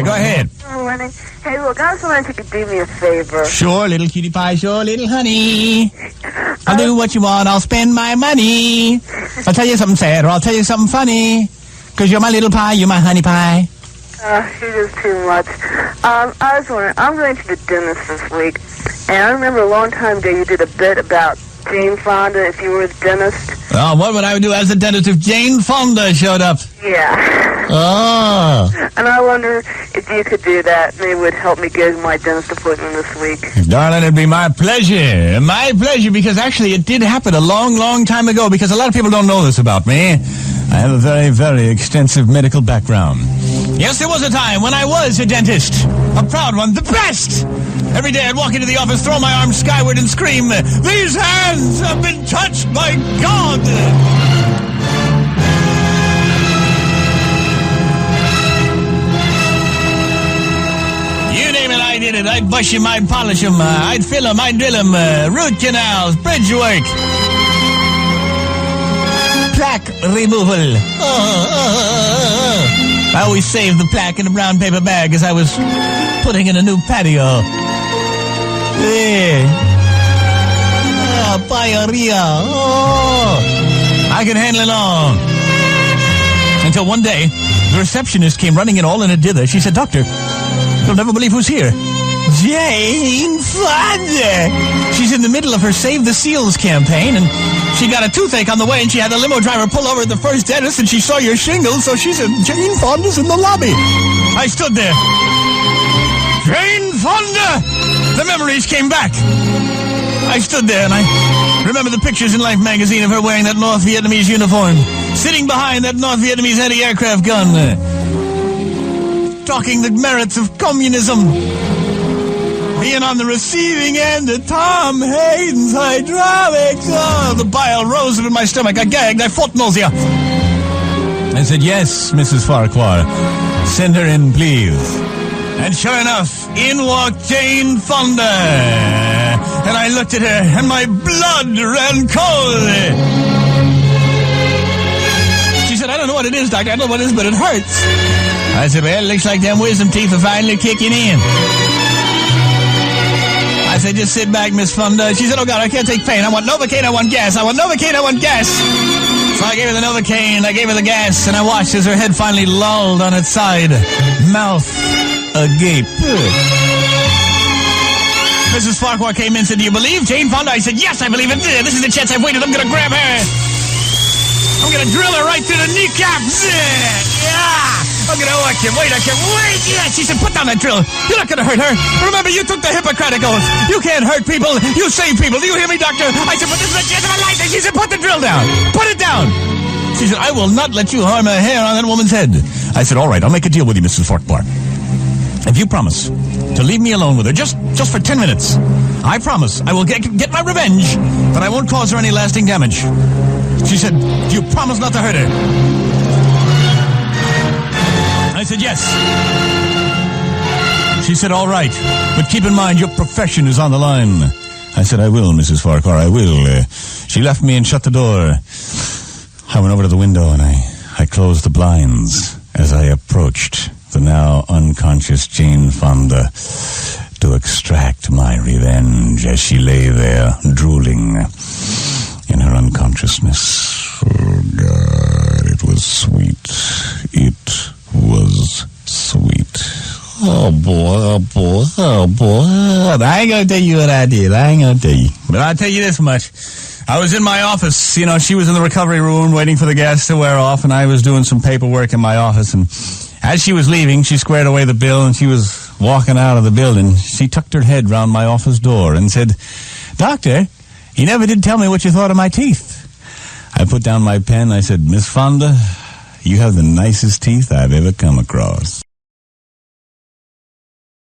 Go ahead. Hey, look, I was wondering if you could do me a favor. Sure, little cutie pie, sure, little honey. I'll do what you want, I'll spend my money. I'll tell you something sad, or I'll tell you something funny. 'Cause you're my little pie, you're my honey pie. You're just too much. I was wondering, I'm going to the dentist this week, and I remember a long time ago you did a bit about Jane Fonda, if you were the dentist. Oh, what would I do as a dentist if Jane Fonda showed up? Yeah. Oh. And I wonder if you could do that. Maybe it would help me get my dentist appointment this week. Darling, it'd be my pleasure. My pleasure, because actually it did happen a long, long time ago, because a lot of people don't know this about me. I have a very, very extensive medical background. Yes, there was a time when I was a dentist. A proud one, the best! Every day I'd walk into the office, throw my arms skyward and scream, "These hands have been touched by God!" You name it, I did it. I'd bush him, I'd polish him, I'd fill him, I'd drill him, root canals, bridge work, plaque removal. I always saved the plaque in a brown paper bag as I was putting in a new patio. There. Pioneer. I can handle it all. Until one day, the receptionist came running in all in a dither. She said, "Doctor, you'll never believe who's here. Jane Fonda." She's in the middle of her Save the Seals campaign, and she got a toothache on the way, and she had the limo driver pull over at the first dentist, and she saw your shingles, so she said, "Jane Fonda's in the lobby." I stood there. Jane Fonda! The memories came back. I stood there, and I remember the pictures in Life magazine of her wearing that North Vietnamese uniform, sitting behind that North Vietnamese anti-aircraft gun, talking the merits of communism, being on the receiving end of Tom Hayden's hydraulics. Oh, the bile rose in my stomach. I gagged. I fought nausea. I said, "Yes, Mrs. Farquhar. Send her in, please." And sure enough, in walked Jane Fonda. And I looked at her, and my blood ran cold. She said, "I don't know what it is, doctor. I don't know what it is, but it hurts." I said, "Well, it looks like them wisdom teeth are finally kicking in." I said, "Just sit back, Miss Fonda." She said, "Oh, God, I can't take pain. I want Novocaine, I want gas. I want Novocaine, I want gas." So I gave her the Novocaine, I gave her the gas, and I watched as her head finally lolled on its side, mouth agape. Mrs. Farquhar came in and said, "Do you believe Jane Fonda?" I said, "Yes, I believe it. This is the chance I've waited. I'm going to grab her. I'm going to drill her right through the kneecap. Yeah. I'm going to, I can't wait. Yeah. She said, "Put down that drill. You're not going to hurt her. Remember, you took the Hippocratic oath. You can't hurt people. You save people. Do you hear me, doctor?" I said, "But this is the chance of my life." And she said, "Put the drill down. Put it down." She said, "I will not let you harm a hair on that woman's head." I said, "All right, I'll make a deal with you, Mrs. Farquhar. If you promise to leave me alone with her just for 10 minutes, I promise I will get my revenge, but I won't cause her any lasting damage." She said, "Do you promise not to hurt her?" I said, "Yes." She said, "All right, but keep in mind your profession is on the line." I said, "I will, Mrs. Farquhar, I will." She left me and shut the door. I went over to the window and I closed the blinds as I approached the now unconscious Jane Fonda to extract my revenge as she lay there drooling in her unconsciousness. Oh, God, it was sweet. It was sweet. Oh, boy. I ain't gonna tell you what I did. But I'll tell you this much. I was in my office. You know, she was in the recovery room waiting for the gas to wear off, and I was doing some paperwork in my office, and as she was leaving, she squared away the bill, and she was walking out of the building. She tucked her head round my office door and said, "Doctor, you never did tell me what you thought of my teeth." I put down my pen. I said, "Miss Fonda, you have the nicest teeth I've ever come across."